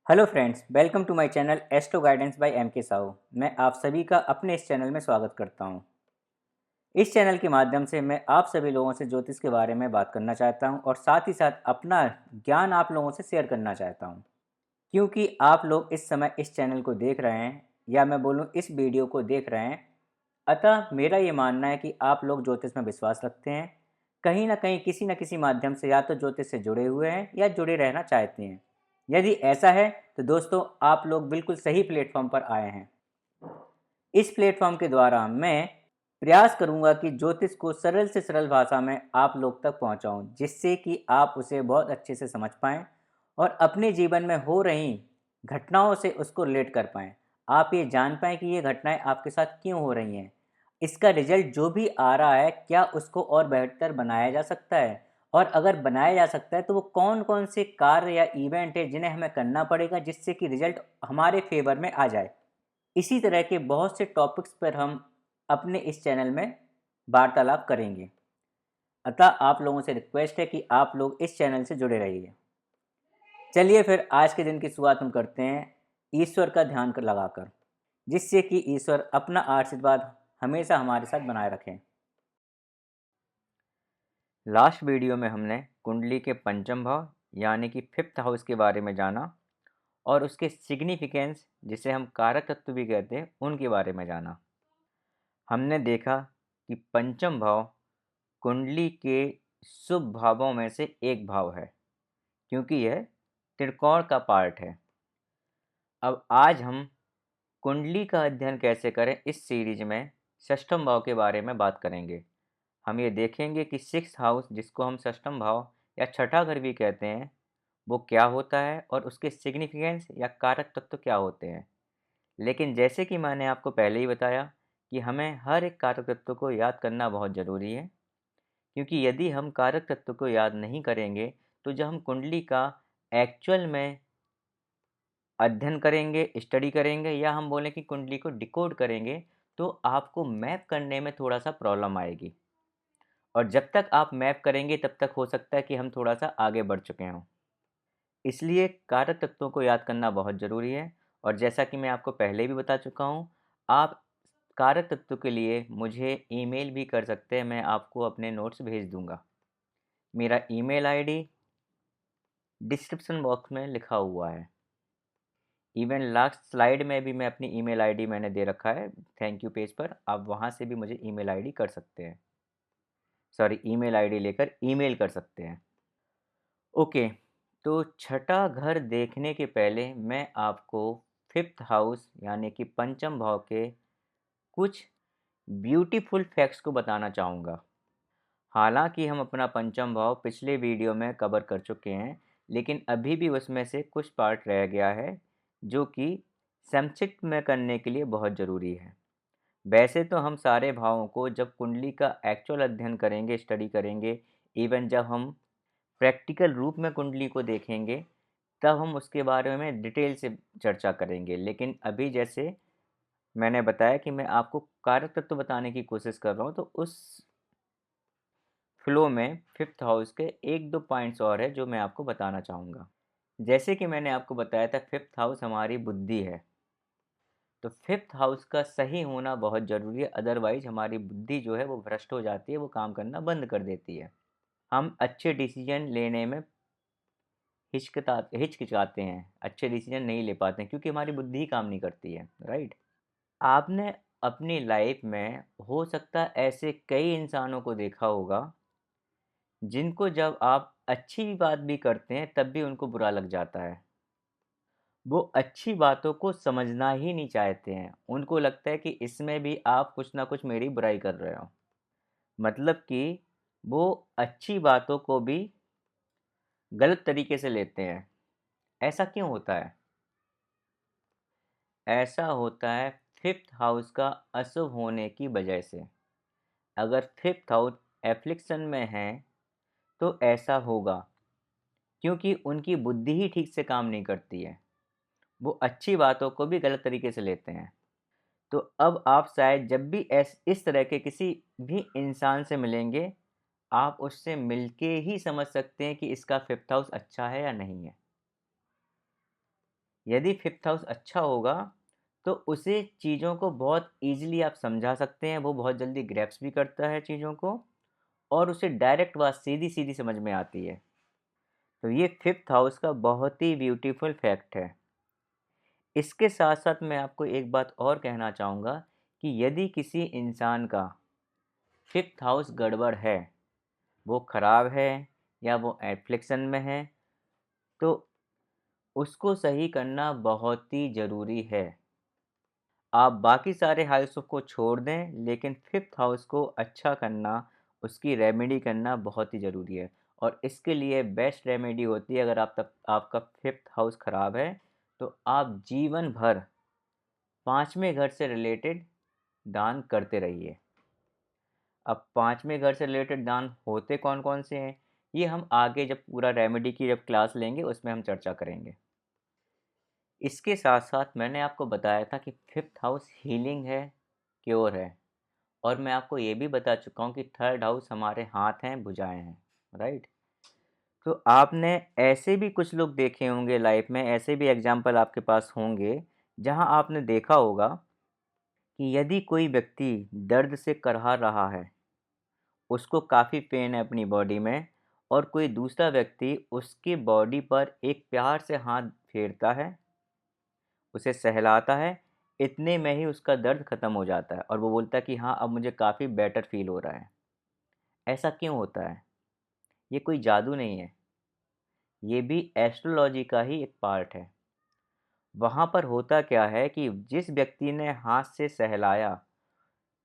Hello friends, welcome to my channel astro guidance by M K Sahu. मैं आप सभी का अपने इस चैनल में स्वागत करता हूं। इस चैनल के माध्यम से मैं आप सभी लोगों से ज्योतिष के बारे में बात करना चाहता हूं और साथ ही साथ अपना ज्ञान आप लोगों से शेयर करना चाहता हूं। क्योंकि आप लोग इस समय इस चैनल को देख रहे हैं या मैं बोलूं इस वीडियो को देख रहे हैं, अतः मेरा ये मानना है कि आप लोग ज्योतिष में विश्वास रखते हैं। कहीं ना कहीं किसी न किसी माध्यम से या तो ज्योतिष से जुड़े हुए हैं या जुड़े रहना चाहते हैं। यदि ऐसा है तो दोस्तों आप लोग बिल्कुल सही प्लेटफॉर्म पर आए हैं। इस प्लेटफॉर्म के द्वारा मैं प्रयास करूंगा कि ज्योतिष को सरल से सरल भाषा में आप लोग तक पहुंचाऊं, जिससे कि आप उसे बहुत अच्छे से समझ पाएं और अपने जीवन में हो रही घटनाओं से उसको रिलेट कर पाएं। आप ये जान पाएं कि ये घटनाएं आपके साथ क्यों हो रही हैं, इसका रिजल्ट जो भी आ रहा है क्या उसको और बेहतर बनाया जा सकता है, और अगर बनाया जा सकता है तो वो कौन कौन से कार्य या इवेंट है जिन्हें हमें करना पड़ेगा जिससे कि रिजल्ट हमारे फेवर में आ जाए। इसी तरह के बहुत से टॉपिक्स पर हम अपने इस चैनल में वार्तालाप करेंगे। अतः आप लोगों से रिक्वेस्ट है कि आप लोग इस चैनल से जुड़े रहिए। चलिए फिर आज के दिन की शुरुआत हम करते हैं ईश्वर का ध्यान लगाकर, जिससे कि ईश्वर अपना आशीर्वाद हमेशा हमारे साथ बनाए रखें। लास्ट वीडियो में हमने कुंडली के पंचम भाव यानी कि फिफ्थ हाउस के बारे में जाना और उसके सिग्निफिकेंस, जिसे हम कारक तत्व भी कहते हैं, उनके बारे में जाना। हमने देखा कि पंचम भाव कुंडली के शुभ भावों में से एक भाव है, क्योंकि यह त्रिकोण का पार्ट है। अब आज हम कुंडली का अध्ययन कैसे करें इस सीरीज में षष्ठम भाव के बारे में बात करेंगे। हम ये देखेंगे कि सिक्स हाउस, जिसको हम षष्ठम भाव या छठा घर भी कहते हैं, वो क्या होता है और उसके सिग्निफिकेंस या कारक तत्व क्या होते हैं। लेकिन जैसे कि मैंने आपको पहले ही बताया कि हमें हर एक कारक तत्व को याद करना बहुत ज़रूरी है, क्योंकि यदि हम कारक तत्व को याद नहीं करेंगे तो जब हम कुंडली का एक्चुअल में अध्ययन करेंगे, स्टडी करेंगे, या हम बोलें कि कुंडली को डिकोड करेंगे, तो आपको मैप करने में थोड़ा सा प्रॉब्लम आएगी। और जब तक आप मैप करेंगे तब तक हो सकता है कि हम थोड़ा सा आगे बढ़ चुके हों। इसलिए कारक तत्वों को याद करना बहुत ज़रूरी है। और जैसा कि मैं आपको पहले भी बता चुका हूँ, आप कारक तत्व के लिए मुझे ईमेल भी कर सकते हैं। मैं आपको अपने नोट्स भेज दूँगा। मेरा ईमेल आईडी डिस्क्रिप्शन बॉक्स में लिखा हुआ है। इवन लास्ट स्लाइड में भी मैं अपनी ईमेल आईडी मैंने दे रखा है थैंक यू पेज पर। आप वहाँ से भी मुझे ईमेल आईडी कर सकते हैं, सॉरी ईमेल आईडी लेकर ईमेल कर सकते हैं। ओके, तो छठा घर देखने के पहले मैं आपको फिफ्थ हाउस यानी कि पंचम भाव के कुछ ब्यूटीफुल फैक्ट्स को बताना चाहूँगा। हालांकि हम अपना पंचम भाव पिछले वीडियो में कवर कर चुके हैं, लेकिन अभी भी उसमें से कुछ पार्ट रह गया है जो कि संक्षिप्त में करने के लिए बहुत ज़रूरी है। वैसे तो हम सारे भावों को जब कुंडली का एक्चुअल अध्ययन करेंगे, स्टडी करेंगे, इवन जब हम प्रैक्टिकल रूप में कुंडली को देखेंगे, तब हम उसके बारे में डिटेल से चर्चा करेंगे। लेकिन अभी जैसे मैंने बताया कि मैं आपको कारक तत्व बताने की कोशिश कर रहा हूँ, तो उस फ्लो में फिफ्थ हाउस के एक दो पॉइंट्स और है जो मैं आपको बताना चाहूँगा। जैसे कि मैंने आपको बताया था, फिफ्थ हाउस हमारी बुद्धि है, तो फिफ्थ हाउस का सही होना बहुत ज़रूरी है। अदरवाइज हमारी बुद्धि जो है वो भ्रष्ट हो जाती है, वो काम करना बंद कर देती है। हम अच्छे डिसीजन लेने में हिचकिचाते हैं, अच्छे डिसीजन नहीं ले पाते हैं, क्योंकि हमारी बुद्धि ही काम नहीं करती है। राइट। आपने अपनी लाइफ में हो सकता है ऐसे कई इंसानों को देखा होगा जिनको जब आप अच्छी भी बात भी करते हैं तब भी उनको बुरा लग जाता है। वो अच्छी बातों को समझना ही नहीं चाहते हैं, उनको लगता है कि इसमें भी आप कुछ ना कुछ मेरी बुराई कर रहे हो। मतलब कि वो अच्छी बातों को भी गलत तरीके से लेते हैं। ऐसा क्यों होता है? ऐसा होता है फिफ्थ हाउस का अशुभ होने की वजह से। अगर फिफ्थ हाउस एफ्लिक्शन में है तो ऐसा होगा, क्योंकि उनकी बुद्धि ही ठीक से काम नहीं करती है। वो अच्छी बातों को भी गलत तरीके से लेते हैं। तो अब आप शायद जब भी इस तरह के किसी भी इंसान से मिलेंगे, आप उससे मिलके ही समझ सकते हैं कि इसका फिफ्थ हाउस अच्छा है या नहीं है। यदि फिफ्थ हाउस अच्छा होगा तो उसे चीज़ों को बहुत ईज़िली आप समझा सकते हैं, वो बहुत जल्दी ग्रैस्प भी करता है चीज़ों को और उसे डायरेक्ट बात सीधी-सीधी समझ में आती है। तो ये फिफ्थ हाउस का बहुत ही ब्यूटीफुल फैक्ट है। इसके साथ-साथ मैं आपको एक बात और कहना चाहूँगा कि यदि किसी इंसान का फिफ्थ हाउस गड़बड़ है, वो खराब है या वो एफ्लिक्शन में है, तो उसको सही करना बहुत ही ज़रूरी है। आप बाकी सारे हाउस को छोड़ दें, लेकिन फिफ्थ हाउस को अच्छा करना, उसकी रेमेडी करना बहुत ही ज़रूरी है। और इसके लिए बेस्ट रेमेडी होती है, अगर आपका फिफ्थ हाउस ख़राब है, तो आप जीवन भर पाँचवें घर से रिलेटेड दान करते रहिए। अब पाँचवें घर से रिलेटेड दान होते कौन-कौन से हैं, ये हम आगे जब पूरा रेमेडी की जब क्लास लेंगे, उसमें हम चर्चा करेंगे। इसके साथ-साथ मैंने आपको बताया था कि फिफ्थ हाउस हीलिंग है, क्योर है। और मैं आपको ये भी बता चुका हूँ कि थर्ड हाउस हमारे हाथ हैं, भुजाएँ हैं, राइट? तो आपने ऐसे भी कुछ लोग देखे होंगे लाइफ में, ऐसे भी एग्ज़ाम्पल आपके पास होंगे, जहाँ आपने देखा होगा कि यदि कोई व्यक्ति दर्द से करहा रहा है, उसको काफ़ी पेन है अपनी बॉडी में और कोई दूसरा व्यक्ति उसकी बॉडी पर एक प्यार से हाथ फेरता है, उसे सहलाता है, इतने में ही उसका दर्द ख़त्म हो जाता है और वो बोलता है कि हाँ, अब मुझे काफ़ी बेटर फ़ील हो रहा है। ऐसा क्यों होता है? ये कोई जादू नहीं है, ये भी एस्ट्रोलॉजी का ही एक पार्ट है। वहाँ पर होता क्या है कि जिस व्यक्ति ने हाथ से सहलाया,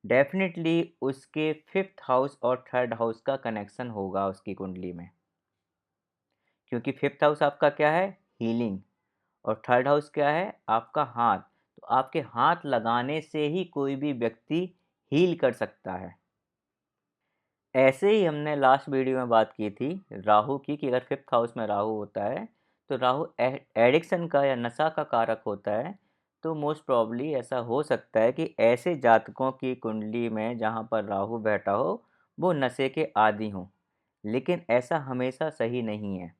डेफ़िनिटली उसके फिफ्थ हाउस और थर्ड हाउस का कनेक्शन होगा उसकी कुंडली में। क्योंकि फिफ्थ हाउस आपका क्या है? हीलिंग। और थर्ड हाउस क्या है? आपका हाथ। तो आपके हाथ लगाने से ही कोई भी व्यक्ति हील कर सकता है। ऐसे ही हमने लास्ट वीडियो में बात की थी राहु की, कि अगर फिफ्थ हाउस में राहु होता है तो राहु एडिक्शन का या नशा का कारक होता है। तो मोस्ट प्रॉब्ली ऐसा हो सकता है कि ऐसे जातकों की कुंडली में जहाँ पर राहु बैठा हो, वो नशे के आदी हों। लेकिन ऐसा हमेशा सही नहीं है।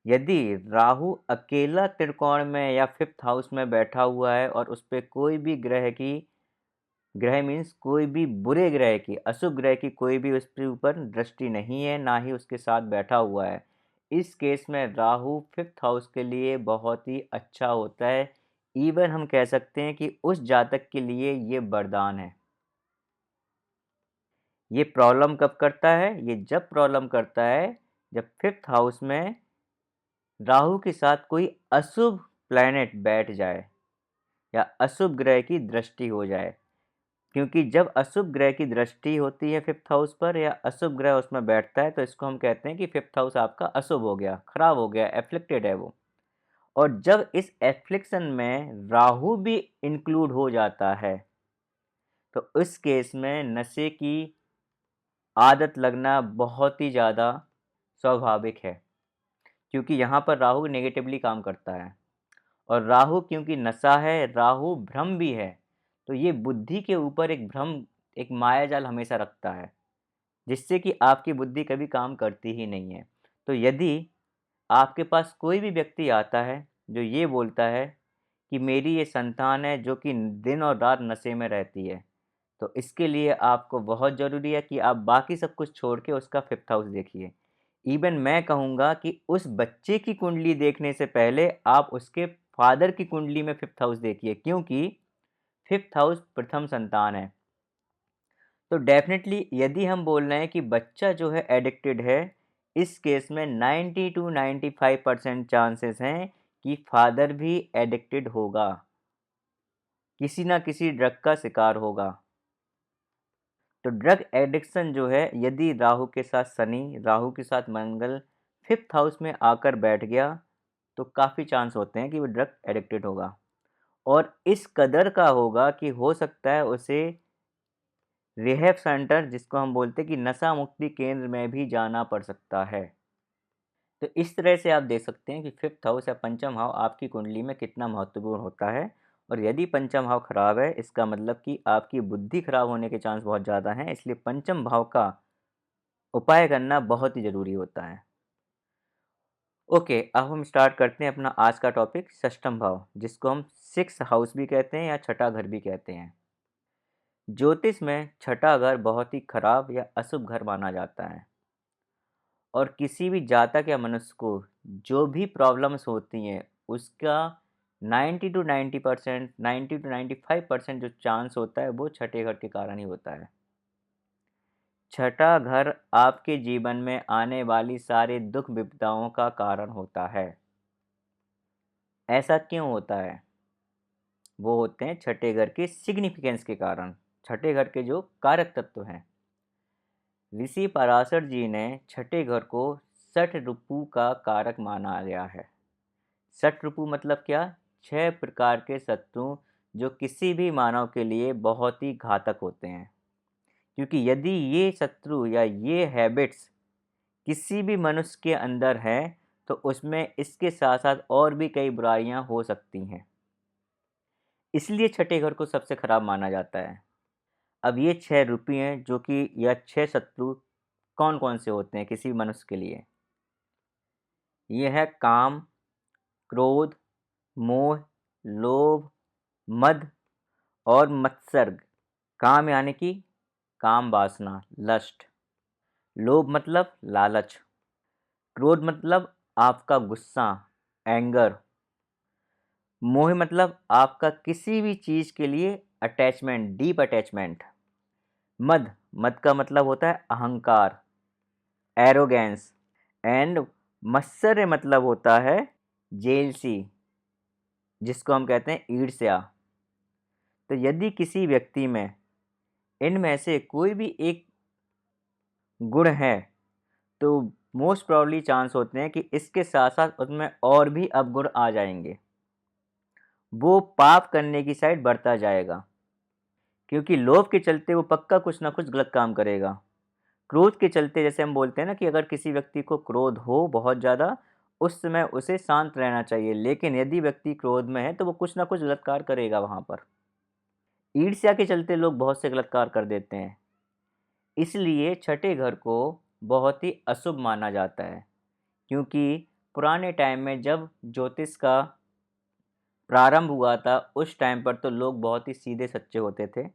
यदि राहु अकेला त्रिकोण में या फिफ्थ हाउस में बैठा हुआ है और उस पे कोई भी ग्रह मीन्स कोई भी बुरे ग्रह की, अशुभ ग्रह की कोई भी उसके ऊपर दृष्टि नहीं है, ना ही उसके साथ बैठा हुआ है। इस केस में राहु फिफ्थ हाउस के लिए बहुत ही अच्छा होता है। इवन हम कह सकते हैं कि उस जातक के लिए ये वरदान है। ये प्रॉब्लम कब करता है? ये जब प्रॉब्लम करता है जब फिफ्थ हाउस में राहु के साथ कोई अशुभ प्लैनेट बैठ जाए या अशुभ ग्रह की दृष्टि हो जाए। क्योंकि जब अशुभ ग्रह की दृष्टि होती है फिफ्थ हाउस पर या अशुभ ग्रह उसमें बैठता है, तो इसको हम कहते हैं कि फिफ्थ हाउस आपका अशुभ हो गया, खराब हो गया, एफ्लिक्टेड है वो। और जब इस एफ्लिक्शन में राहु भी इंक्लूड हो जाता है, तो इस केस में नशे की आदत लगना बहुत ही ज़्यादा स्वाभाविक है। क्योंकि यहाँ पर राहु नेगेटिवली काम करता है और राहु क्योंकि नशा है, राहु भ्रम भी है, तो ये बुद्धि के ऊपर एक भ्रम, एक मायाजाल हमेशा रखता है, जिससे कि आपकी बुद्धि कभी काम करती ही नहीं है। तो यदि आपके पास कोई भी व्यक्ति आता है जो ये बोलता है कि मेरी ये संतान है जो कि दिन और रात नशे में रहती है, तो इसके लिए आपको बहुत ज़रूरी है कि आप बाकी सब कुछ छोड़ के उसका फिफ्थ हाउस देखिए। इवन मैं कहूँगा कि उस बच्चे की कुंडली देखने से पहले आप उसके फादर की कुंडली में फिफ्थ हाउस देखिए, क्योंकि फिफ्थ हाउस प्रथम संतान है। तो डेफ़िनेटली यदि हम बोल रहे हैं कि बच्चा जो है एडिक्टेड है, इस केस में 90 टू 95% चांसेस हैं कि फादर भी एडिक्टेड होगा, किसी ना किसी ड्रग का शिकार होगा। तो ड्रग एडिक्शन जो है, यदि राहु के साथ शनि, राहु के साथ मंगल फिफ्थ हाउस में आकर बैठ गया, तो काफ़ी चांस होते हैं कि वो ड्रग एडिक्टेड होगा। और इस कदर का होगा कि हो सकता है उसे रिहैब सेंटर, जिसको हम बोलते हैं कि नशा मुक्ति केंद्र में भी जाना पड़ सकता है। तो इस तरह से आप देख सकते हैं कि फिफ्थ हाउस या पंचम भाव आपकी कुंडली में कितना महत्वपूर्ण होता है। और यदि पंचम भाव खराब है, इसका मतलब कि आपकी बुद्धि खराब होने के चांस बहुत ज़्यादा हैं, इसलिए पंचम भाव का उपाय करना बहुत ही ज़रूरी होता है। ओके, अब हम स्टार्ट करते हैं अपना आज का टॉपिक षष्ठम भाव, जिसको हम सिक्स हाउस भी कहते हैं या छठा घर भी कहते हैं। ज्योतिष में छठा घर बहुत ही खराब या अशुभ घर माना जाता है और किसी भी जातक या मनुष्य को जो भी प्रॉब्लम्स होती हैं उसका 90 टू 90%, 90 टू 95% जो चांस होता है वो छठे घर के कारण ही होता है। छठा घर आपके जीवन में आने वाली सारे दुख विपदाओं का कारण होता है। ऐसा क्यों होता है? वो होते हैं छठे घर के सिग्निफिकेंस के कारण, छठे घर के जो कारक तत्व हैं। ऋषि पराशर जी ने छठे घर को षठ रिपु का कारक माना गया है। षठ रिपु मतलब क्या? 6 प्रकार के शत्रु जो किसी भी मानव के लिए बहुत ही घातक होते हैं, क्योंकि यदि ये शत्रु या ये हैबिट्स किसी भी मनुष्य के अंदर है तो उसमें इसके साथ साथ और भी कई बुराइयां हो सकती हैं। इसलिए छठे घर को सबसे खराब माना जाता है। अब ये 6 रुपये हैं जो कि या 6 शत्रु कौन कौन से होते हैं किसी भी मनुष्य के लिए? ये है काम, क्रोध, मोह, लोभ, मद और मत्सर्ग। काम यानी कि काम वासना, लस्ट। लोभ मतलब लालच। क्रोध मतलब आपका गुस्सा, एंगर। मोह मतलब आपका किसी भी चीज़ के लिए अटैचमेंट, डीप अटैचमेंट। मद, मद का मतलब होता है अहंकार, एरोगेंस। एंड मत्सर्य मतलब होता है जेलसी, जिसको हम कहते हैं ईर्ष्या। तो यदि किसी व्यक्ति में इनमें से कोई भी एक गुण है तो मोस्ट प्रॉब्ली चांस होते हैं कि इसके साथ साथ उसमें और भी अवगुण आ जाएंगे। वो पाप करने की साइड बढ़ता जाएगा, क्योंकि लोभ के चलते वो पक्का कुछ ना कुछ गलत काम करेगा। क्रोध के चलते जैसे हम बोलते हैं ना कि अगर किसी व्यक्ति को क्रोध हो बहुत ज़्यादा, उस समय उसे शांत रहना चाहिए, लेकिन यदि व्यक्ति क्रोध में है तो वो कुछ ना कुछ गलत कार्य करेगा वहाँ पर। ईर्ष्या के चलते लोग बहुत से गलत कार्य कर देते हैं। इसलिए छठे घर को बहुत ही अशुभ माना जाता है, क्योंकि पुराने टाइम में जब ज्योतिष का प्रारंभ हुआ था उस टाइम पर तो लोग बहुत ही सीधे सच्चे होते थे,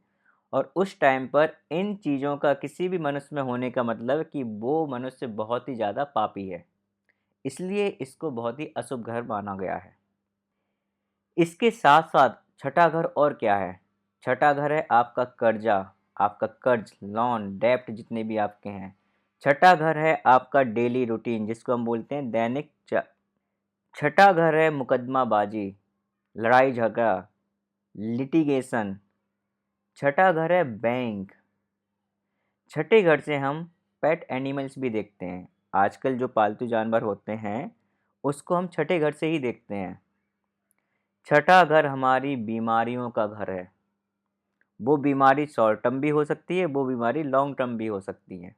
और उस टाइम पर इन चीज़ों का किसी भी मनुष्य में होने का मतलब कि वो मनुष्य बहुत ही ज़्यादा पापी है। इसलिए इसको बहुत ही अशुभ घर माना गया है। इसके साथ साथ छठा घर और क्या है? छठा घर है आपका कर्जा, आपका कर्ज, लोन, डेप्ट जितने भी आपके हैं। छठा घर है आपका डेली रूटीन, जिसको हम बोलते हैं दैनिक छठा घर है मुकदमाबाजी, लड़ाई झगड़ा, लिटिगेशन। छठा घर है बैंक। छठे घर से हम पेट एनिमल्स भी देखते हैं। आजकल जो पालतू जानवर होते हैं उसको हम छठे घर से ही देखते हैं। छठा घर हमारी बीमारियों का घर है। वो बीमारी शॉर्ट टर्म भी हो सकती है, वो बीमारी लॉन्ग टर्म भी हो सकती है।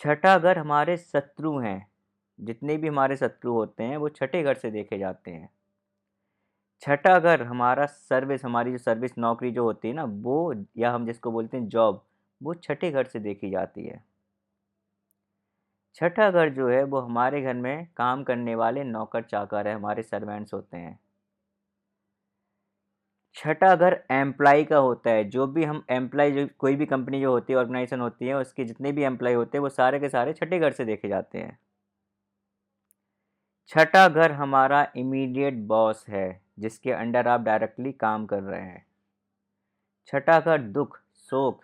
छठा घर हमारे शत्रु हैं। जितने भी हमारे शत्रु होते हैं वो छठे घर से देखे जाते हैं। छठा घर हमारा सर्विस, हमारी जो सर्विस नौकरी जो होती है ना वो, या हम जिसको बोलते हैं जॉब, वो छठे घर से देखी जाती है। छठा घर जो है वो हमारे घर में काम करने वाले नौकर चाकर है, हमारे सर्वेंट्स होते हैं। छठा घर एम्प्लॉय का होता है। जो भी हम एम्प्लॉय, जो कोई भी कंपनी जो होती है, ऑर्गेनाइजेशन होती है, उसके जितने भी एम्प्लॉय होते हैं वो सारे के सारे छठे घर से देखे जाते हैं। छठा घर हमारा इमीडिएट बॉस है, जिसके अंडर आप डायरेक्टली काम कर रहे हैं। छठा घर दुख, शोक,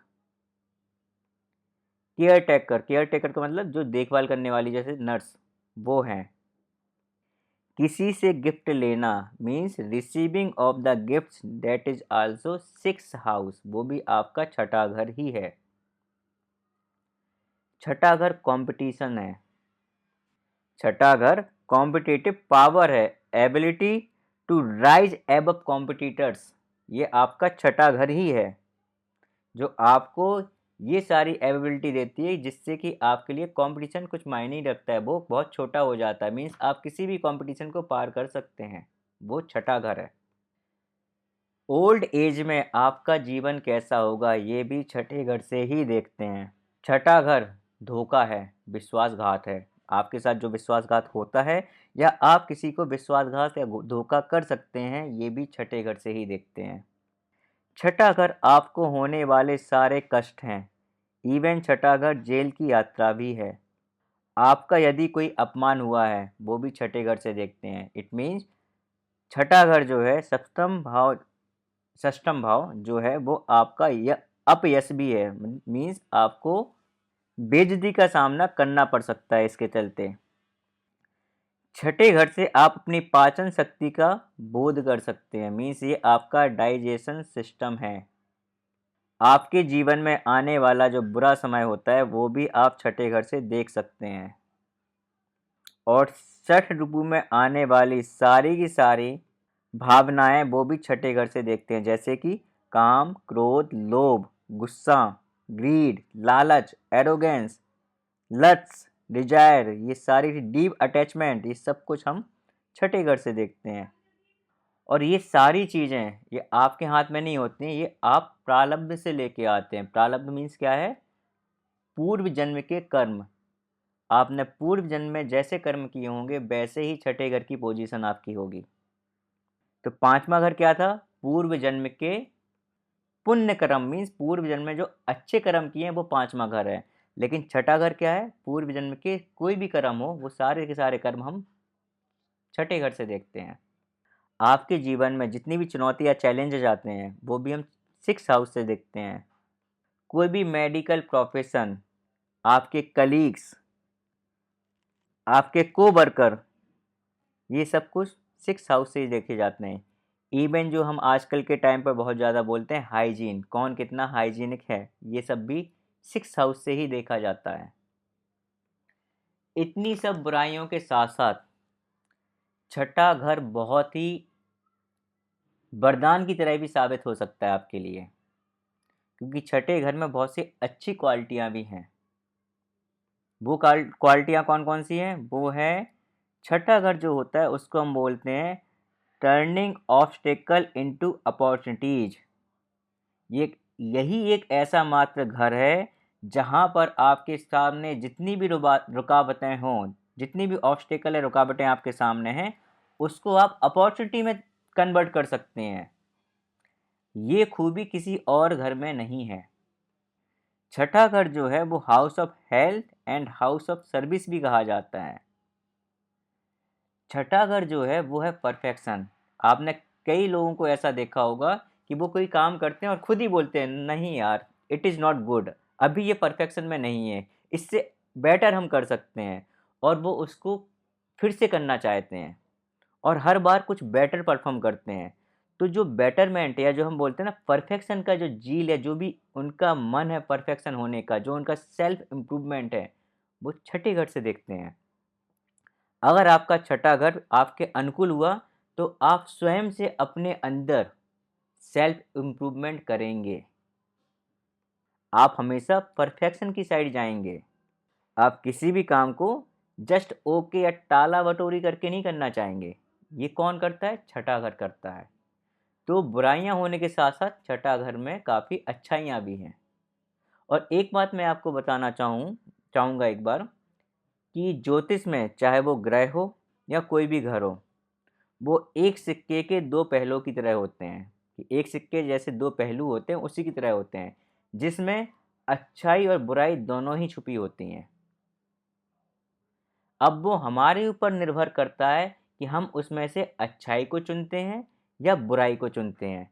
केयर टेकर, केयर टेकर का मतलब जो देखभाल करने वाली, जैसे नर्स, वो हैं। किसी से गिफ्ट लेना means receiving of the gifts, that is also six house, वो भी आपका छठा घर ही है। छठा घर कंपटीशन है। छठा घर कॉम्पिटिटिव पावर है, ability to rise above competitors, ये आपका छठा घर ही है जो आपको ये सारी एबिलिटी देती है, जिससे कि आपके लिए कंपटीशन कुछ मायने नहीं रखता है, वो बहुत छोटा हो जाता है। मीन्स आप किसी भी कंपटीशन को पार कर सकते हैं। वो छठा घर है। ओल्ड एज में आपका जीवन कैसा होगा ये भी छठे घर से ही देखते हैं। छठा घर धोखा है, विश्वासघात है। आपके साथ जो विश्वासघात होता है या आप किसी को विश्वासघात या धोखा कर सकते हैं, ये भी छठे घर से ही देखते हैं। छठा घर आपको होने वाले सारे कष्ट हैं। इवन छठा घर जेल की यात्रा भी है। आपका यदि कोई अपमान हुआ है, वो भी छठे घर से देखते हैं। इट मीन्स छठा घर जो है षष्ठम भाव जो है वो आपका अपयश भी है। मीन्स आपको बेइज्जती का सामना करना पड़ सकता है इसके चलते। छठे घर से आप अपनी पाचन शक्ति का बोध कर सकते हैं। मीन्स ये आपका डाइजेशन सिस्टम है। आपके जीवन में आने वाला जो बुरा समय होता है वो भी आप छठे घर से देख सकते हैं। और छठ ऋतु में आने वाली सारी की सारी भावनाएं वो भी छठे घर से देखते हैं, जैसे कि काम, क्रोध, लोभ, गुस्सा, ग्रीड, लालच, एरोगेंस, लट्स, डिजायर, ये सारी डीप अटैचमेंट, ये सब कुछ हम छठे घर से देखते हैं। और ये सारी चीज़ें ये आपके हाथ में नहीं होती हैं, ये आप प्रारब्ध से लेके आते हैं। प्रारब्ध मीन्स क्या है? पूर्व जन्म के कर्म। आपने पूर्व जन्म में जैसे कर्म किए होंगे वैसे ही छठे घर की पोजीशन आपकी होगी। तो पांचवा घर क्या था? पूर्व जन्म के पुण्य कर्म। मीन्स पूर्व जन्म में जो अच्छे कर्म किए हैं वो पांचवा घर है। लेकिन छठा घर क्या है? पूर्व जन्म के कोई भी कर्म हो वो सारे के सारे कर्म हम छठे घर से देखते हैं। आपके जीवन में जितनी भी चुनौती या चैलेंजेज आते हैं वो भी हम सिक्स हाउस से देखते हैं। कोई भी मेडिकल प्रोफेशन, आपके कलीग्स, आपके कोवर्कर, ये सब कुछ सिक्स हाउस से ही देखे जाते हैं। इवन जो हम आजकल के टाइम पर बहुत ज़्यादा बोलते हैं हाइजीन, कौन कितना हाइजीनिक है, ये सब भी सिक्स हाउस से ही देखा जाता है। इतनी सब बुराइयों के साथ साथ छठा घर बहुत ही वरदान की तरह भी साबित हो सकता है आपके लिए, क्योंकि छठे घर में बहुत सी अच्छी क्वालिटियाँ भी हैं। वो क्वालिटियाँ कौन कौन सी हैं? वो है, छठा घर जो होता है उसको हम बोलते हैं टर्निंग ऑब्स्टेकल इनटू अपॉर्चुनिटीज। यही एक ऐसा मात्र घर है जहाँ पर आपके सामने जितनी भी रुकावटें हों, जितनी भी ऑब्स्टेकल है, रुकावटें आपके सामने हैं, उसको आप अपॉर्चुनिटी में कन्वर्ट कर सकते हैं। ये खूबी किसी और घर में नहीं है। छठा घर जो है वो house of health and house of service भी कहा जाता है। छठा घर जो है वो है परफेक्शन। आपने कई लोगों को ऐसा देखा होगा कि वो कोई काम करते हैं और खुद ही बोलते हैं नहीं यार, इट इज़ नॉट गुड, अभी ये परफेक्शन में नहीं है, इससे बेटर हम कर सकते हैं। और वो उसको फिर से करना चाहते हैं और हर बार कुछ बेटर परफॉर्म करते हैं। तो जो बेटरमेंट या जो हम बोलते हैं ना परफेक्शन का जो जील है, जो भी उनका मन है परफेक्शन होने का, जो उनका सेल्फ इम्प्रूवमेंट है, वो छठे घर से देखते हैं। अगर आपका छठा घर आपके अनुकूल हुआ तो आप स्वयं से अपने अंदर सेल्फ इम्प्रूवमेंट करेंगे। आप हमेशा परफेक्शन की साइड जाएंगे। आप किसी भी काम को जस्ट ओके या टाला बटोरी करके नहीं करना चाहेंगे। ये कौन करता है? छठा घर करता है। तो बुराइयां होने के साथ साथ छठा घर में काफ़ी अच्छाइयाँ भी हैं। और एक बात मैं आपको बताना चाहूँगा एक बार, कि ज्योतिष में चाहे वो ग्रह हो या कोई भी घर हो, वो एक सिक्के के दो पहलुओं की तरह होते हैं। कि एक सिक्के जैसे दो पहलू होते हैं उसी की तरह होते हैं, जिसमें अच्छाई और बुराई दोनों ही छुपी होती हैं। अब वो हमारे ऊपर निर्भर करता है कि हम उसमें से अच्छाई को चुनते हैं या बुराई को चुनते हैं।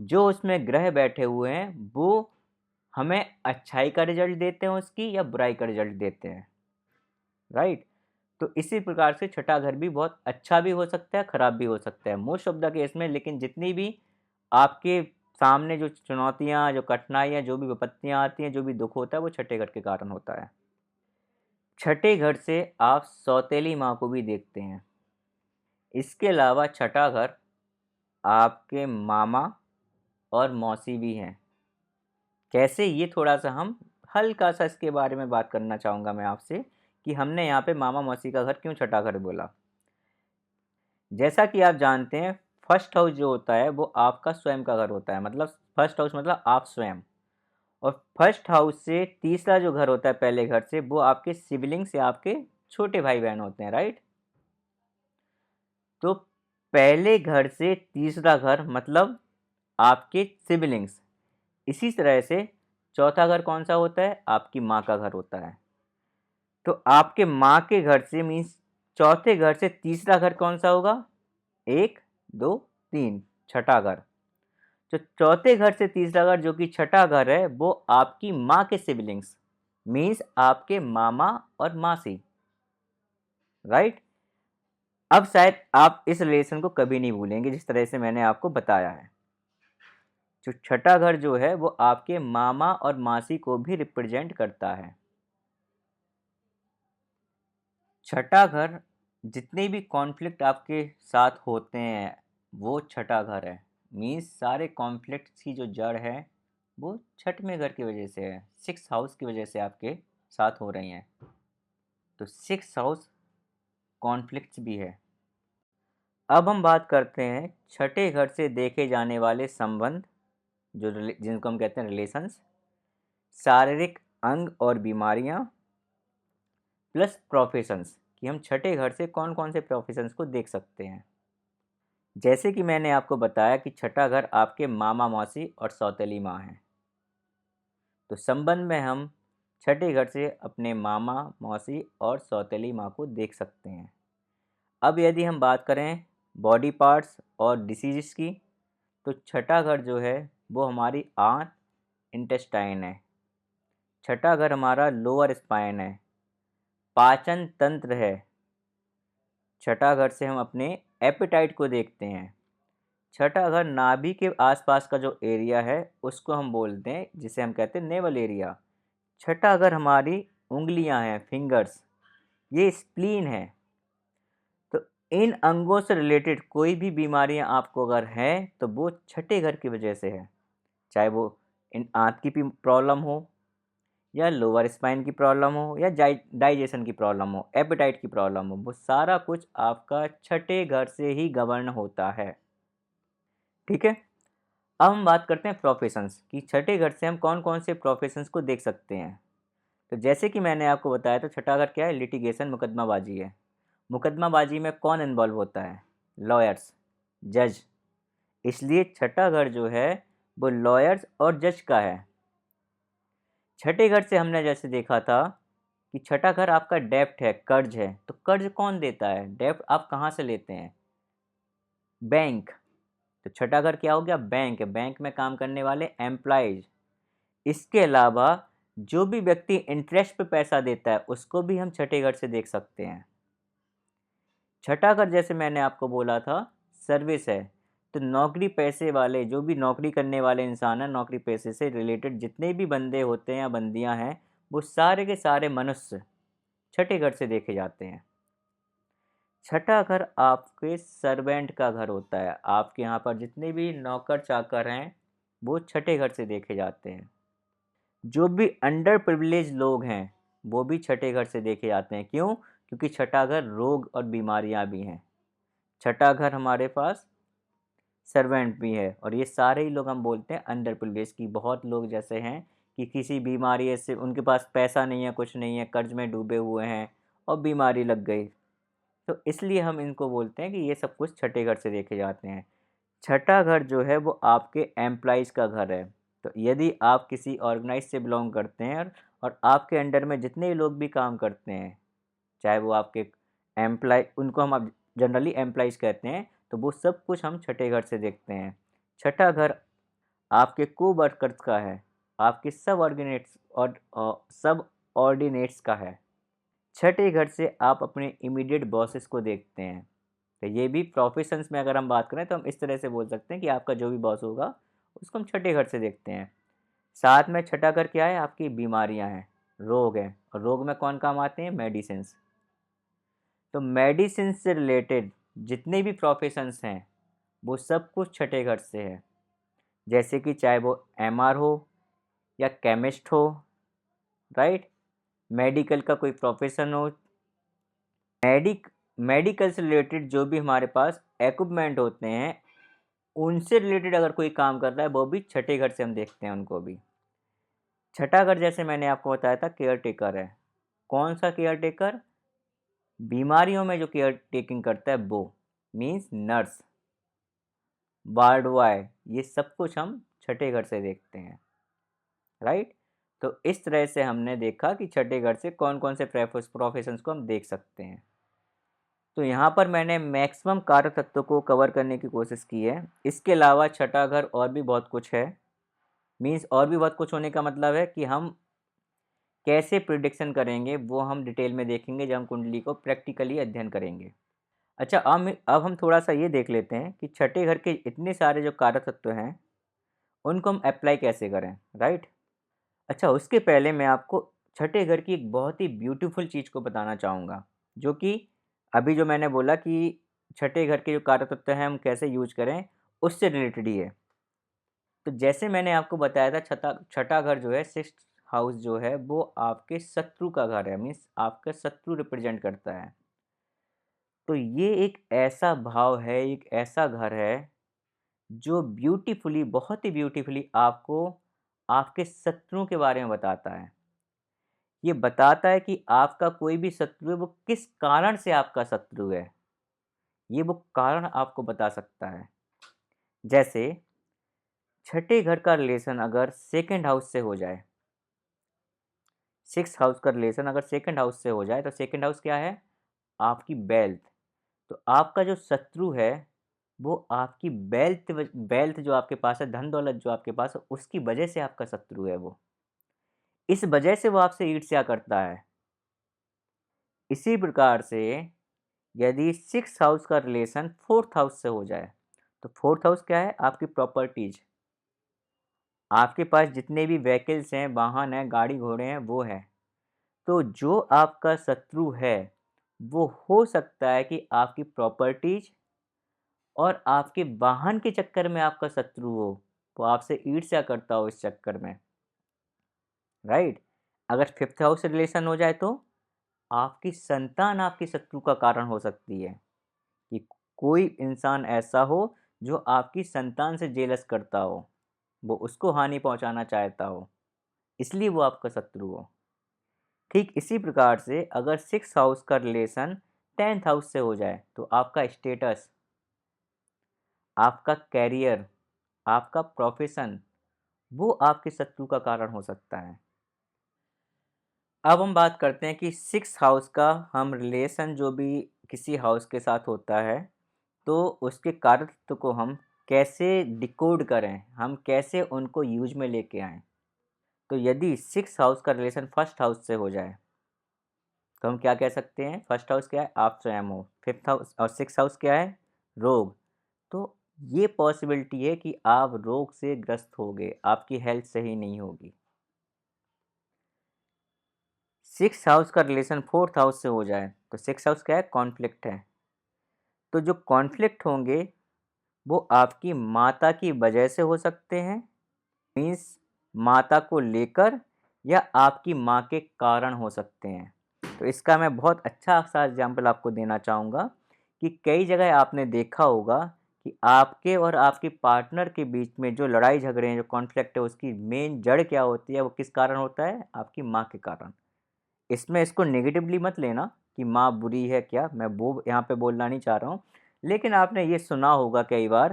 जो उसमें ग्रह बैठे हुए हैं वो हमें अच्छाई का रिजल्ट देते हैं उसकी, या बुराई का रिजल्ट देते हैं। राइट? तो इसी प्रकार से छठा घर भी बहुत अच्छा भी हो सकता है, खराब भी हो सकता है मोस्ट ऑफ द केस में। लेकिन जितनी भी आपके सामने जो चुनौतियाँ, जो कठिनाइयाँ, जो भी विपत्तियाँ आती हैं, जो भी दुख होता है, वो छठे घर के कारण होता है। छठे घर से आप सौतेली माँ को भी देखते हैं। इसके अलावा छठा घर आपके मामा और मौसी भी हैं। कैसे, ये थोड़ा सा हम हल्का सा इसके बारे में बात करना चाहूँगा मैं आपसे, कि हमने यहाँ पे मामा मौसी का घर क्यों छठा घर बोला। जैसा कि आप जानते हैं फर्स्ट हाउस जो होता है वो आपका स्वयं का घर होता है। मतलब फर्स्ट हाउस मतलब आप स्वयं। और फर्स्ट हाउस से तीसरा जो घर होता है पहले घर से, वो आपके सिबलिंग्स या आपके छोटे भाई बहन होते हैं, राइट। तो पहले घर से तीसरा घर मतलब आपके सिबलिंग्स। इसी तरह से चौथा घर कौन सा होता है? आपकी माँ का घर होता है। तो आपके माँ के घर से मीन्स चौथे घर से तीसरा घर कौन सा होगा? 1 2 3, छठा घर। तो चौथे घर से तीसरा घर जो कि छठा घर है वो आपकी माँ के सिबलिंग्स मीन्स आपके मामा और मासी, राइट। अब शायद आप इस रिलेशन को कभी नहीं भूलेंगे जिस तरह से मैंने आपको बताया है। जो छठा घर जो है वो आपके मामा और मासी को भी रिप्रेजेंट करता है। छठा घर जितने भी कॉन्फ्लिक्ट आपके साथ होते हैं वो छठा घर है। मीन्स सारे कॉन्फ्लिक्ट्स की जो जड़ है वो छठवें घर की वजह से है, 6th हाउस की वजह से आपके साथ हो रही हैं। तो 6th हाउस कॉन्फ्लिक्ट्स भी है। अब हम बात करते हैं छठे घर से देखे जाने वाले संबंध जिनको हम कहते हैं रिलेशंस, शारीरिक अंग और बीमारियां प्लस प्रोफेशंस कि हम छठे घर से कौन कौन से प्रोफेशंस को देख सकते हैं। जैसे कि मैंने आपको बताया कि छठा घर आपके मामा मौसी और सौतेली माँ हैं। तो संबंध में हम छठे घर से अपने मामा मौसी और सौतेली माँ को देख सकते हैं। अब यदि हम बात करें बॉडी पार्ट्स और डिसीज़ की, तो छठा घर जो है वो हमारी आंत इंटेस्टाइन है। छठा घर हमारा लोअर स्पाइन है, पाचन तंत्र है। छठा घर से हम अपने एपेटाइट को देखते हैं। छठा घर नाभि के आसपास का जो एरिया है उसको हम बोलते हैं, जिसे हम कहते हैं नेवल एरिया। छठा घर हमारी उंगलियां हैं, फिंगर्स, ये स्प्लीन है। तो इन अंगों से रिलेटेड कोई भी बीमारियां आपको अगर हैं तो वो छठे घर की वजह से है। चाहे वो इन आंत की प्रॉब्लम हो या लोअर स्पाइन की प्रॉब्लम हो या डाइजेशन की प्रॉब्लम हो, एपेटाइट की प्रॉब्लम हो, वो सारा कुछ आपका छठे घर से ही गवर्न होता है। ठीक है। अब हम बात करते हैं प्रोफेशंस कि छठे घर से हम कौन कौन से प्रोफेशंस को देख सकते हैं। तो जैसे कि मैंने आपको बताया तो छठा घर क्या है? लिटिगेशन, मुकदमाबाजी है। मुकदमाबाजी में कौन इन्वॉल्व होता है? लॉयर्स, जज। इसलिए छठा घर जो है वो लॉयर्स और जज का है। छठे घर से हमने जैसे देखा था कि छठा घर आपका डेप्ट है, कर्ज है। तो कर्ज कौन देता है? डेप्ट आप कहाँ से लेते हैं? बैंक। तो छठा घर क्या हो गया? बैंक है। बैंक में काम करने वाले एम्प्लॉयज। इसके अलावा जो भी व्यक्ति इंटरेस्ट पे पैसा देता है उसको भी हम छठे घर से देख सकते हैं। छठा घर जैसे मैंने आपको बोला था सर्विस है। तो नौकरी पैसे वाले, जो भी नौकरी करने वाले इंसान हैं, नौकरी पैसे से रिलेटेड जितने भी बंदे होते हैं या बंदियां हैं, वो सारे के सारे मनुष्य छठे घर से देखे जाते हैं। छठा घर आपके सर्वेंट का घर होता है। आपके यहाँ पर जितने भी नौकर चाकर हैं वो छठे घर से देखे जाते हैं। जो भी अंडर प्रिविलेज लोग हैं वो भी छठे घर से देखे जाते हैं। क्यों? क्योंकि छठा घर रोग और बीमारियां भी हैं। छठा घर हमारे पास सर्वेंट भी है और ये सारे ही लोग हम बोलते हैं अंडर प्रिविलेज की। बहुत लोग जैसे हैं कि किसी बीमारी से उनके पास पैसा नहीं है, कुछ नहीं है, कर्ज में डूबे हुए हैं और बीमारी लग गई, तो इसलिए हम इनको बोलते हैं कि ये सब कुछ छठे घर से देखे जाते हैं। छठा घर जो है वो आपके एम्प्लॉइज़ का घर है। तो यदि आप किसी ऑर्गेनाइज से बिलोंग करते हैं और आपके अंडर में जितने लोग भी काम करते हैं, चाहे वो आपके एम्प्लॉय, उनको हम अब जनरली एम्प्लॉइज़ कहते हैं, तो वो सब कुछ हम छठे घर से देखते हैं। छठा घर आपके को वर्कर्स का है, आपके सब ऑर्डिनेट्स का है। छठे घर से आप अपने इमीडिएट बॉसेस को देखते हैं। तो ये भी प्रोफेशंस में अगर हम बात करें तो हम इस तरह से बोल सकते हैं कि आपका जो भी बॉस होगा उसको हम छठे घर से देखते हैं। साथ में छठा घर क्या है? आपकी बीमारियां हैं, रोग हैं। और रोग में कौन काम आते हैं? मेडिसिन्स। तो मेडिसिन से रिलेटेड जितने भी प्रोफेशंस हैं वो सब कुछ छठे घर से है। जैसे कि चाहे वो एमआर हो या केमिस्ट हो, राइट, मेडिकल का कोई प्रोफेशन हो, मेडिकल से रिलेटेड जो भी हमारे पास इक्विपमेंट होते हैं उनसे रिलेटेड अगर कोई काम कर रहा है वो भी छठे घर से हम देखते हैं उनको भी। छठा घर जैसे मैंने आपको बताया था केयर टेकर है। कौन सा केयर टेकर? बीमारियों में जो केयर टेकिंग करता है वो मीन्स नर्स, वार्ड बॉय, ये सब कुछ हम छठे घर से देखते हैं, राइट। तो इस तरह से हमने देखा कि छठे घर से कौन कौन से प्रोफेशंस को हम देख सकते हैं। तो यहाँ पर मैंने मैक्सिमम कारक तत्वों को कवर करने की कोशिश की है। इसके अलावा छठा घर और भी बहुत कुछ है, मीन्स और भी बहुत कुछ होने का मतलब है कि हम कैसे प्रिडिक्शन करेंगे वो हम डिटेल में देखेंगे जब हम कुंडली को प्रैक्टिकली अध्ययन करेंगे। अच्छा, अब हम थोड़ा सा ये देख लेते हैं कि छठे घर के इतने सारे जो कारक तत्व हैं उनको हम अप्लाई कैसे करें, राइट। अच्छा, उसके पहले मैं आपको छठे घर की एक बहुत ही ब्यूटीफुल चीज़ को बताना चाहूँगा, जो कि अभी जो मैंने बोला कि छठे घर के जो कारक तत्व हैं हम कैसे यूज करें, उससे रिलेटेड ही है। तो जैसे मैंने आपको बताया था, छठा छठा घर जो है, सिक्स्थ हाउस जो है, वो आपके शत्रु का घर है, मीन्स आपका शत्रु रिप्रेजेंट करता है। तो ये एक ऐसा भाव है, एक ऐसा घर है जो ब्यूटीफुली, बहुत ही ब्यूटीफुली आपको आपके शत्रुओं के बारे में बताता है। ये बताता है कि आपका कोई भी शत्रु है वो किस कारण से आपका शत्रु है, ये वो कारण आपको बता सकता है। जैसे छठे घर का रिलेशन अगर सेकंड हाउस से हो जाए, सिक्स हाउस का रिलेशन अगर सेकंड हाउस से हो जाए, तो सेकंड हाउस क्या है, आपकी वेल्थ। तो आपका जो शत्रु है वो आपकी वेल्थ वेल्थ जो आपके पास है, धन दौलत जो आपके पास है, उसकी वजह से आपका शत्रु है वो, इस वजह से वो आपसे ईर्ष्या करता है। इसी प्रकार से यदि सिक्स हाउस का रिलेशन फोर्थ हाउस से हो जाए, तो फोर्थ हाउस क्या है, आपकी प्रॉपर्टीज, आपके पास जितने भी व्हीकल्स हैं, वाहन हैं, गाड़ी घोड़े हैं, वो है। तो जो आपका शत्रु है वो हो सकता है कि आपकी प्रॉपर्टीज और आपके वाहन के चक्कर में आपका शत्रु हो, वो आपसे ईर्ष्या करता हो इस चक्कर में, राइट। अगर फिफ्थ हाउस से रिलेशन हो जाए तो आपकी संतान आपके शत्रु का कारण हो सकती है, कि कोई इंसान ऐसा हो जो आपकी संतान से जेलस करता हो, वो उसको हानि पहुंचाना चाहता हो, इसलिए वो आपका शत्रु हो। ठीक इसी प्रकार से अगर सिक्स हाउस का रिलेशन टेंथ हाउस से हो जाए, तो आपका स्टेटस, आपका कैरियर, आपका प्रोफेशन, वो आपके शत्रु का कारण हो सकता है। अब हम बात करते हैं कि सिक्स हाउस का हम रिलेशन जो भी किसी हाउस के साथ होता है, तो उसके कारकत्व को हम कैसे डिकोड करें, हम कैसे उनको यूज में लेके आएँ। तो यदि सिक्स हाउस का रिलेशन फर्स्ट हाउस से हो जाए, तो हम क्या कह सकते हैं, फर्स्ट हाउस क्या है, आप स्वयं हो, फिफ्थ हाउस और सिक्स हाउस क्या है, रोग। तो ये पॉसिबिलिटी है कि आप रोग से ग्रस्त होगे, आपकी हेल्थ सही नहीं होगी। सिक्स हाउस का रिलेशन फोर्थ हाउस से हो जाए, तो सिक्स हाउस क्या है, कॉन्फ्लिक्ट है। तो जो कॉन्फ्लिक्ट होंगे वो आपकी माता की वजह से हो सकते हैं, मीन्स माता को लेकर, या आपकी माँ के कारण हो सकते हैं। तो इसका मैं बहुत अच्छा सा एग्जाम्पल आपको देना चाहूँगा कि कई जगह आपने देखा होगा कि आपके और आपके पार्टनर के बीच में जो लड़ाई झगड़े हैं, जो कॉन्फ्लिक्ट है, उसकी मेन जड़ क्या होती है, वो किस कारण होता है, आपकी माँ के कारण। इसमें इसको नेगेटिवली मत लेना कि माँ बुरी है, क्या मैं वो यहाँ पे बोलना नहीं चाह रहा हूँ। लेकिन आपने ये सुना होगा कई बार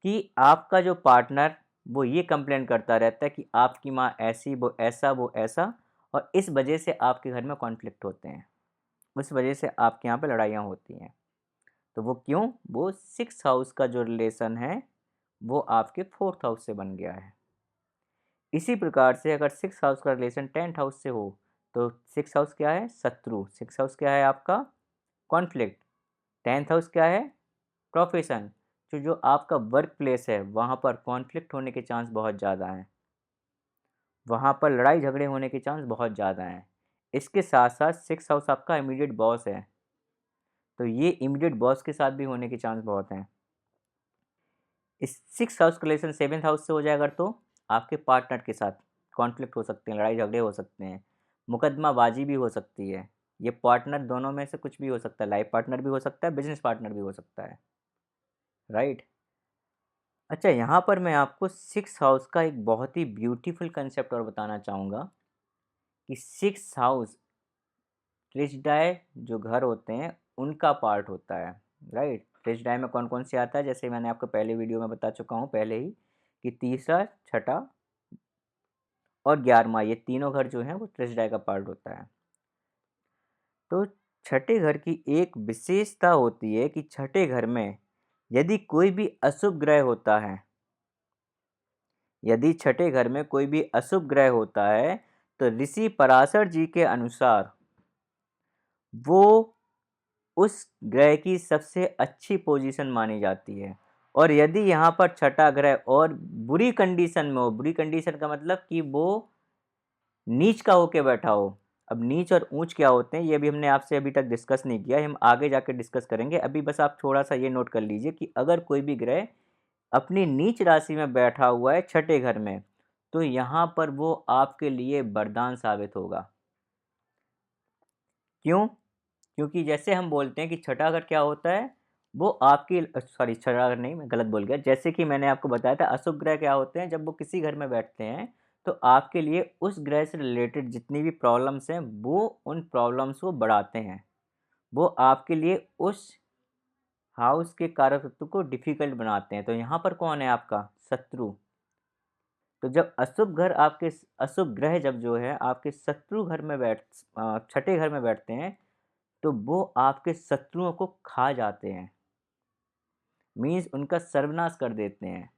कि आपका जो पार्टनर वो ये कंप्लेन करता रहता है कि आपकी माँ ऐसी, वो ऐसा, और इस वजह से आपके घर में कॉन्फ्लिक्ट होते हैं, उस वजह से आपके यहाँ पे लड़ाइयाँ होती हैं। तो वो क्यों, वो सिक्स हाउस का जो रिलेशन है वो आपके फोर्थ हाउस से बन गया है। इसी प्रकार से अगर सिक्स हाउस का रिलेशन टेंथ हाउस से हो, तो सिक्स हाउस क्या है, शत्रु, सिक्स हाउस क्या है आपका, कॉन्फ्लिक्ट, टेंथ हाउस क्या है, प्रोफेशन, जो आपका वर्क प्लेस है वहाँ पर कॉन्फ्लिक्ट होने के चांस बहुत ज़्यादा हैं, वहाँ पर लड़ाई झगड़े होने के चांस बहुत ज़्यादा हैं। इसके साथ साथ सिक्स हाउस आपका इमीडिएट बॉस है, तो ये इमीडिएट बॉस के साथ भी होने के चांस बहुत हैं। इस सिक्स हाउस का रिलेशन सेवन्थ हाउस से हो जाए अगर, तो आपके पार्टनर के साथ कॉन्फ्लिक्ट हो सकते हैं, लड़ाई झगड़े हो सकते हैं, मुकदमाबाजी भी हो सकती है। ये पार्टनर दोनों में से कुछ भी हो सकता है, लाइफ पार्टनर भी हो सकता है, बिजनेस पार्टनर भी हो सकता है, राइट। अच्छा, यहाँ पर मैं आपको सिक्स हाउस का एक बहुत ही ब्यूटीफुल कंसेप्ट और बताना चाहूँगा कि सिक्स हाउस त्रिज्यीय जो घर होते हैं उनका पार्ट होता है, राइट। त्रिज्यीय में कौन कौन से आता है, जैसे मैंने आपको पहले वीडियो में बता चुका हूँ पहले ही कि तीसरा, छठा और 11वां, ये तीनों घर जो हैं वो त्रिज्यीय का पार्ट होता है। तो छठे घर की एक विशेषता होती है कि छठे घर में यदि कोई भी अशुभ ग्रह होता है, यदि छठे घर में कोई भी अशुभ ग्रह होता है तो ऋषि पराशर जी के अनुसार वो उस ग्रह की सबसे अच्छी पोजीशन मानी जाती है। और यदि यहाँ पर छठा ग्रह और बुरी कंडीशन में हो, बुरी कंडीशन का मतलब कि वो नीच का होके बैठा हो। अब नीच और ऊंच क्या होते हैं ये भी हमने आपसे अभी तक डिस्कस नहीं किया, हम आगे जाके डिस्कस करेंगे। अभी बस आप थोड़ा सा ये नोट कर लीजिए कि अगर कोई भी ग्रह अपनी नीच राशि में बैठा हुआ है छठे घर में, तो यहाँ पर वो आपके लिए वरदान साबित होगा। क्यों? क्योंकि जैसे हम बोलते हैं कि छठा घर क्या होता है, वो आपकी सॉरी छठा घर नहीं, मैं गलत बोल गया। जैसे कि मैंने आपको बताया था अशुभ ग्रह क्या होते हैं, जब वो किसी घर में बैठते हैं तो आपके लिए उस ग्रह से रिलेटेड जितनी भी प्रॉब्लम्स हैं वो उन प्रॉब्लम्स को बढ़ाते हैं। वो आपके लिए उस हाउस के कारक तत्व को डिफिकल्ट बनाते हैं। तो यहाँ पर कौन है आपका शत्रु। तो जब अशुभ घर आपके अशुभ ग्रह जब जो है आपके शत्रु घर में छठे घर में बैठते हैं तो वो आपके शत्रुओं को खा जाते हैं, मीन्स उनका सर्वनाश कर देते हैं।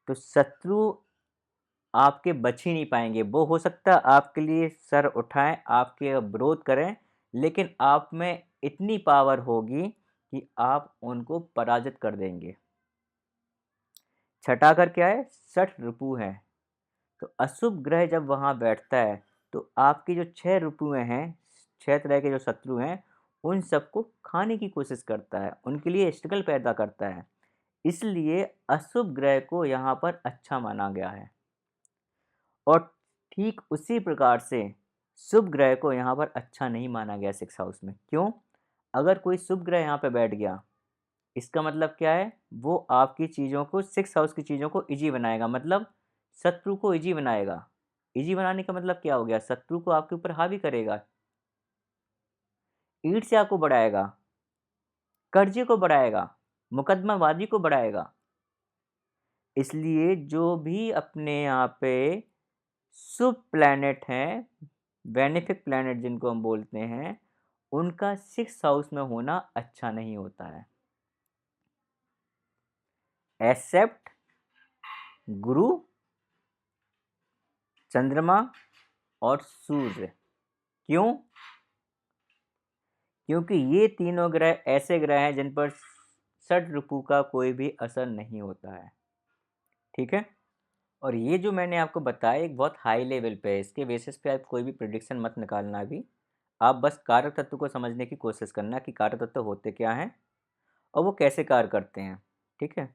तो शत्रु आपके बच ही नहीं पाएंगे। वो हो सकता है आपके लिए सर उठाएं, आपके विरोध करें, लेकिन आप में इतनी पावर होगी कि आप उनको पराजित कर देंगे। छठा घर क्या है, षठ रिपु है। तो अशुभ ग्रह जब वहाँ बैठता है तो आपकी जो 6 रिपुएं हैं, 6 तरह के जो शत्रु हैं, उन सबको खाने की कोशिश करता है, उनके लिए स्ट्रगल पैदा करता है। इसलिए अशुभ ग्रह को यहाँ पर अच्छा माना गया है। और ठीक उसी प्रकार से शुभ ग्रह को यहाँ पर अच्छा नहीं माना गया 6 हाउस में। क्यों? अगर कोई शुभ ग्रह यहाँ पे बैठ गया, इसका मतलब क्या है, वो आपकी चीज़ों को 6 हाउस की चीज़ों को इजी बनाएगा, मतलब शत्रु को इजी बनाएगा। इजी बनाने का मतलब क्या हो गया, शत्रु को आपके ऊपर हावी करेगा, ईर्ष्या को बढ़ाएगा, कर्जे को बढ़ाएगा, मुकदमाबाजी को बढ़ाएगा। इसलिए जो भी अपने यहाँ पे शुभ प्लैनेट हैं, बेनिफिक प्लैनेट जिनको हम बोलते हैं, उनका 6 हाउस में होना अच्छा नहीं होता है, एक्सेप्ट गुरु, चंद्रमा और सूर्य। क्यों? क्योंकि ये तीनों ग्रह ऐसे ग्रह हैं जिन पर षट ऋतु का कोई भी असर नहीं होता है। ठीक है। और ये जो मैंने आपको बताया एक बहुत हाई लेवल पे है, इसके बेसिस पे आप कोई भी प्रिडिक्शन मत निकालना अभी। आप बस कारक तत्व को समझने की कोशिश करना कि कारक तत्व होते क्या हैं और वो कैसे कार्य करते हैं। ठीक है।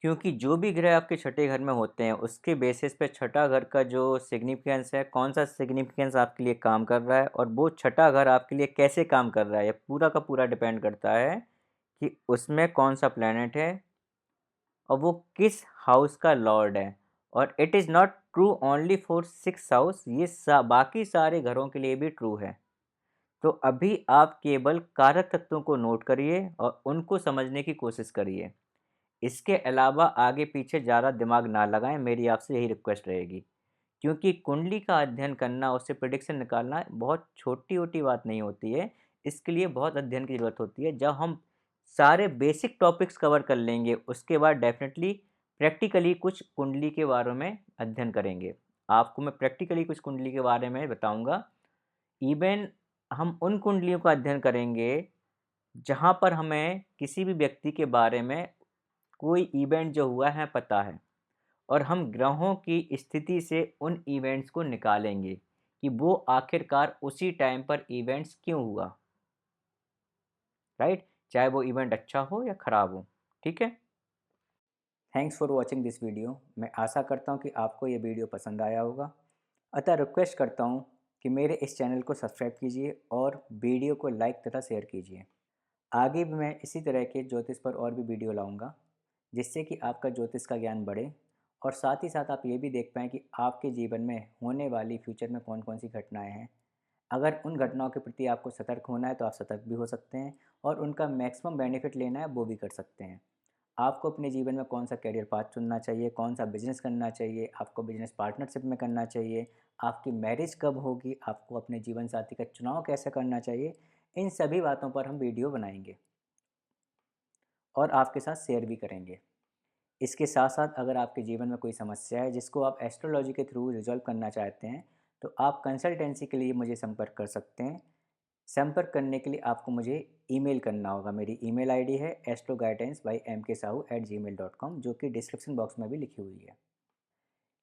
क्योंकि जो भी ग्रह आपके छठे घर में होते हैं उसके बेसिस पे छठा घर का जो सिग्निफिकेंस है, कौन सा सिग्निफिकेंस आपके लिए काम कर रहा है और वो छठा घर आपके लिए कैसे काम कर रहा है, ये पूरा का पूरा डिपेंड करता है कि उसमें कौन सा प्लैनेट है और वो किस हाउस का लॉर्ड है। और it is not true only for 6 house, ये बाकी सारे घरों के लिए भी ट्रू है। तो अभी आप केवल कारक तत्वों को नोट करिए और उनको समझने की कोशिश करिए। इसके अलावा आगे पीछे ज़्यादा दिमाग ना लगाएं, मेरी आपसे यही रिक्वेस्ट रहेगी। क्योंकि कुंडली का अध्ययन करना, उससे प्रेडिक्शन निकालना बहुत छोटी-छोटी बात नहीं होती है। इसके लिए बहुत अध्ययन की ज़रूरत होती है। जब हम सारे बेसिक टॉपिक्स कवर कर लेंगे, उसके बाद डेफ़िनेटली प्रैक्टिकली कुछ कुंडली के बारे में अध्ययन करेंगे। आपको मैं प्रैक्टिकली कुछ कुंडली के बारे में बताऊँगा। इवन हम उन कुंडलियों का अध्ययन करेंगे, जहाँ पर हमें किसी भी व्यक्ति के बारे में कोई इवेंट जो हुआ है पता है और हम ग्रहों की स्थिति से उन इवेंट्स को निकालेंगे कि वो आखिरकार उसी टाइम पर इवेंट्स क्यों हुआ, राइट। चाहे वो इवेंट अच्छा हो या ख़राब हो। ठीक है। Thanks for watching this video. मैं आशा करता हूँ कि आपको ये वीडियो पसंद आया होगा। अतः रिक्वेस्ट करता हूँ कि मेरे इस चैनल को सब्सक्राइब कीजिए और वीडियो को लाइक तथा शेयर कीजिए। आगे भी मैं इसी तरह के ज्योतिष पर और भी वीडियो लाऊंगा, जिससे कि आपका ज्योतिष का ज्ञान बढ़े और साथ ही साथ आप ये भी देख पाएँ कि आपके जीवन में होने वाली फ्यूचर में कौन कौन सी घटनाएं हैं। अगर उन घटनाओं के प्रति आपको सतर्क होना है तो आप सतर्क भी हो सकते हैं, और उनका मैक्सिमम बेनिफिट लेना है वो भी कर सकते हैं। आपको अपने जीवन में कौन सा करियर पाथ चुनना चाहिए, कौन सा बिजनेस करना चाहिए, आपको बिजनेस पार्टनरशिप में करना चाहिए, आपकी मैरिज कब होगी, आपको अपने जीवन साथी का चुनाव कैसे करना चाहिए, इन सभी बातों पर हम वीडियो बनाएंगे और आपके साथ शेयर भी करेंगे। इसके साथ साथ अगर आपके जीवन में कोई समस्या है जिसको आप एस्ट्रोलॉजी के थ्रू रिजॉल्व करना चाहते हैं, तो आप कंसल्टेंसी के लिए मुझे संपर्क कर सकते हैं। संपर्क करने के लिए आपको मुझे ईमेल करना होगा। मेरी ईमेल आईडी है astroguidance@mksahu@gmail.com, जो कि डिस्क्रिप्शन बॉक्स में भी लिखी हुई है।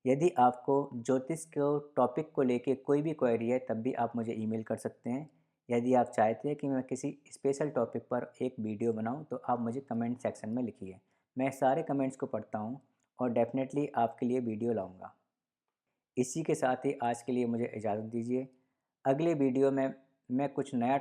यदि आपको ज्योतिष को टॉपिक को लेके कोई भी क्वेरी है तब भी आप मुझे ईमेल कर सकते हैं। यदि आप चाहते हैं कि मैं किसी स्पेशल टॉपिक पर एक वीडियो बनाऊं तो आप मुझे कमेंट सेक्शन में लिखिए। मैं सारे कमेंट्स को पढ़ता हूं और डेफिनेटली आपके लिए वीडियो लाऊंगा। इसी के साथ ही आज के लिए मुझे इजाज़त दीजिए। अगले वीडियो में मैं कुछ नया